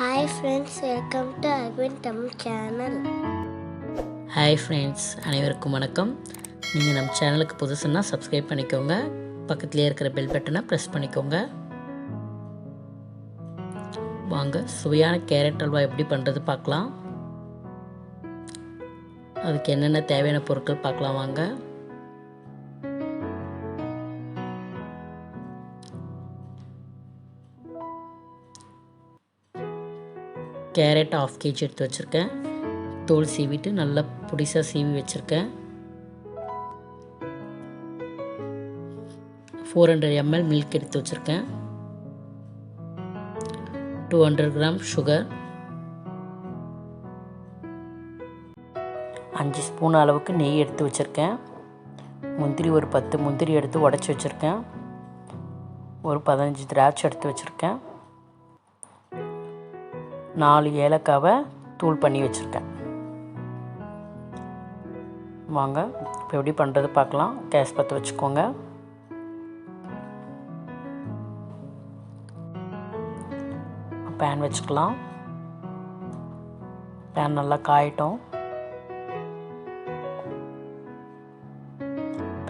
Hi friends, welcome to Arvind Tamil channel. Hi friends, அனைவருக்கும் வணக்கம். நீங்கள் நம்ம சேனலுக்கு புதுசுன்னா சப்ஸ்கிரைப் பண்ணிக்கோங்க. பக்கத்துலேயே இருக்கிற பெல் பட்டனை ப்ரெஸ் பண்ணிக்கோங்க. வாங்க சுவையான கேரட் அல்வா எப்படி பண்ணுறது பார்க்கலாம். அதுக்கு என்னென்ன தேவையான பொருட்கள் பார்க்கலாம் வாங்க. கேரட் 1/2 kg எடுத்து வச்சுருக்கேன். தோல் சீவிட்டு நல்லா பொடிசாக சீவி வச்சுருக்கேன். 400 ml மில்க் எடுத்து வச்சுருக்கேன். 200 கிராம் சுகர், 5 ஸ்பூன் அளவுக்கு நெய் எடுத்து வச்சுருக்கேன். முந்திரி ஒரு 10 முந்திரி எடுத்து உடச்சி வச்சுருக்கேன். ஒரு 15 திராட்சை எடுத்து வச்சுருக்கேன். 4 ஏலக்காவை தூள் பண்ணி வச்சுருக்கேன். வாங்க இப்போ எப்படி பண்ணுறது பார்க்கலாம். கேஸ் பற்ற வச்சுக்கோங்க. பேன் வச்சுக்கலாம். பேன் நல்லா காயட்டும்.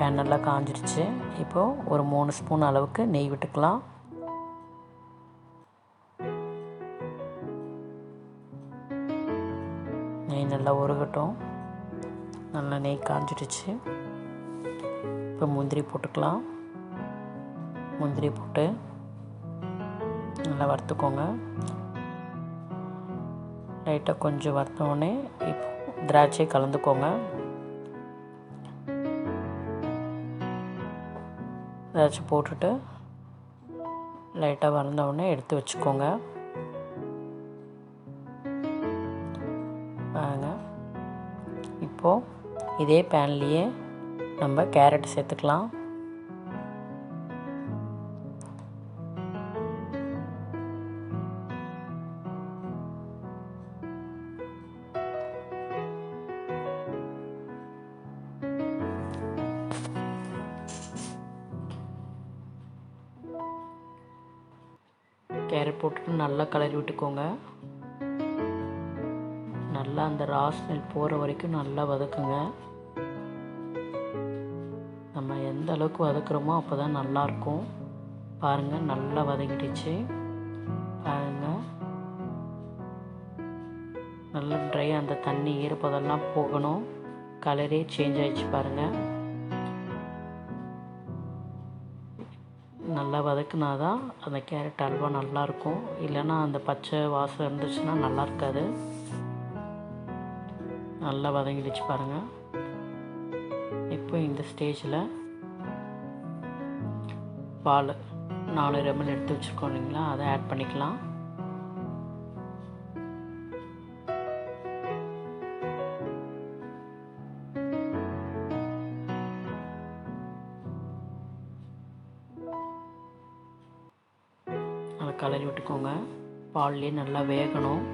பேன் நல்லா காஞ்சிடுச்சு. இப்போது ஒரு 3 ஸ்பூன் அளவுக்கு நெய் விட்டுக்கலாம். நெய் நல்லா உருகட்டும். நல்லா நெய் காஞ்சிடுச்சு. இப்போ முந்திரி போட்டுக்கலாம். முந்திரி போட்டு நல்லா வறுத்துக்கோங்க. லைட்டாக கொஞ்சம் வறுத்தோடனே இப்போ திராட்சை கலந்துக்கோங்க. திராட்சை போட்டுட்டு லைட்டாக வறந்தவுடனே எடுத்து வச்சுக்கோங்க. பாருங்க, இப்போது இதே பேன்லேயே நம்ம கேரட் சேர்த்துக்கலாம். கேரட் போட்டுட்டு நல்லா கலரி விட்டுக்கோங்க. நல்லா அந்த ரா ஸ்மெல் போகிற வரைக்கும் நல்லா வதக்குங்க. நம்ம எந்த அளவுக்கு வதக்குறோமோ அப்போ தான் நல்லாயிருக்கும். பாருங்கள், நல்லா வதக்கிடுச்சு. பாருங்கள், நல்லா ட்ரை, அந்த தண்ணி ஈரப்பதெல்லாம் போகணும். கலரே சேஞ்ச் ஆகிடுச்சு பாருங்கள். நல்லா வதக்குனா தான் அந்த கேரட் அல்வா நல்லாயிருக்கும். இல்லைன்னா அந்த பச்சை வாசம் இருந்துச்சுன்னா நல்லா இருக்காது. நல்லா வதங்கிடுச்சு பாருங்கள். இப்போ இந்த ஸ்டேஜில் பால் 400 ml எடுத்து வச்சுருக்கோம் இல்லைங்களா, அதை ஆட் பண்ணிக்கலாம். நல்லா கலரி விட்டுக்கோங்க. பால்லேயே நல்லா வேகணும்.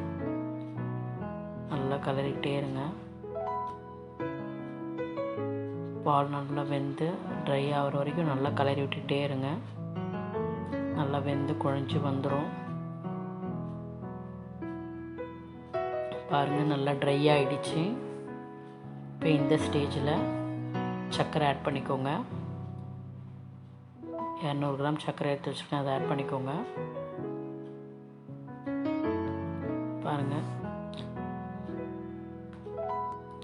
நல்லா கலரிக்கிட்டே இருங்க. பால் நல்லா வெந்து ட்ரை ஆகிற வரைக்கும் நல்லா கலரி விட்டுகிட்டே இருங்க. நல்லா வெந்து குழஞ்சி வந்துடும். பாருங்கள், நல்லா ட்ரை ஆகிடுச்சு. இப்போ இந்த ஸ்டேஜில் சர்க்கரை ஆட் பண்ணிக்கோங்க. 200 கிராம் சர்க்கரை எடுத்து வச்சுருக்கேன், அதை ஆட் பண்ணிக்கோங்க. பாருங்கள்,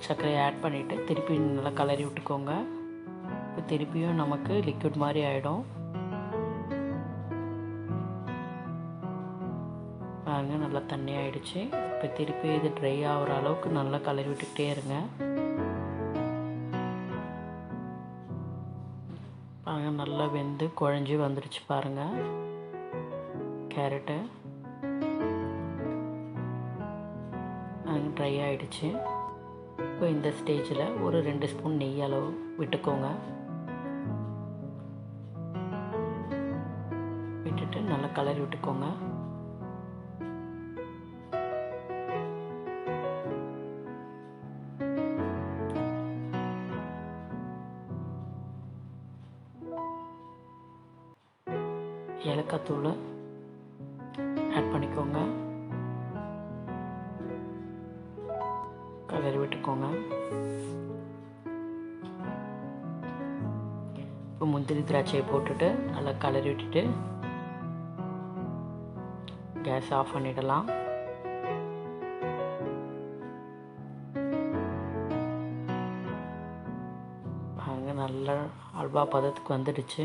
சர்க்கரையை ஆட் பண்ணிவிட்டு திருப்பி நல்லா கலரி விட்டுக்கோங்க. இப்போ திருப்பியும் நமக்கு லிக்விட் மாதிரி ஆகிடும். பாருங்கள், நல்லா தண்ணி ஆகிடுச்சு. இப்போ திருப்பி இது ட்ரை ஆகிற அளவுக்கு நல்லா கலரி விட்டுக்கிட்டே இருங்க. பாருங்கள், நல்லா வெந்து குழஞ்சி வந்துடுச்சு பாருங்கள் கேரட்டு. ட்ரை ஆகிடுச்சு. இப்போ இந்த ஸ்டேஜில் ஒரு 2 ஸ்பூன் நெய் அளவு விட்டுக்கோங்க. விட்டுட்டு நல்லா கலரி விட்டுக்கோங்க. ஏலக்காய் தூள் ஆட் பண்ணிக்கோங்க. கலரி விட்டுக்கோங்க. இப்போ முந்திரி திராட்சையை போட்டுட்டு நல்லா கலரி விட்டுட்டு கேஸ் ஆஃப் பண்ணிடலாம். அங்கே நல்லா அல்வா பதத்துக்கு வந்துடுச்சு.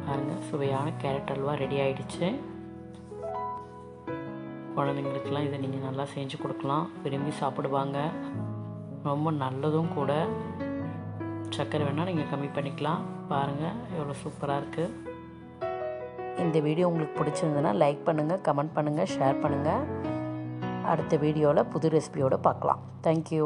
பாருங்கள், சுவையான கேரட் அல்வா ரெடி ஆகிடுச்சு. குழந்தைங்களுக்கெல்லாம் இதை நீங்கள் நல்லா செஞ்சு கொடுக்கலாம், விரும்பி சாப்பிடுவாங்க. ரொம்ப நல்லதும் கூட. சர்க்கரை வேணால் நீங்கள் கம்மி பண்ணிக்கலாம். பாருங்கள் எவ்வளோ சூப்பராக இருக்குது. இந்த வீடியோ உங்களுக்கு பிடிச்சிருந்ததுன்னா லைக் பண்ணுங்கள், கமெண்ட் பண்ணுங்கள், ஷேர் பண்ணுங்கள். அடுத்த வீடியோவில் புது ரெசிபியோடு பார்க்கலாம். தேங்க்யூ.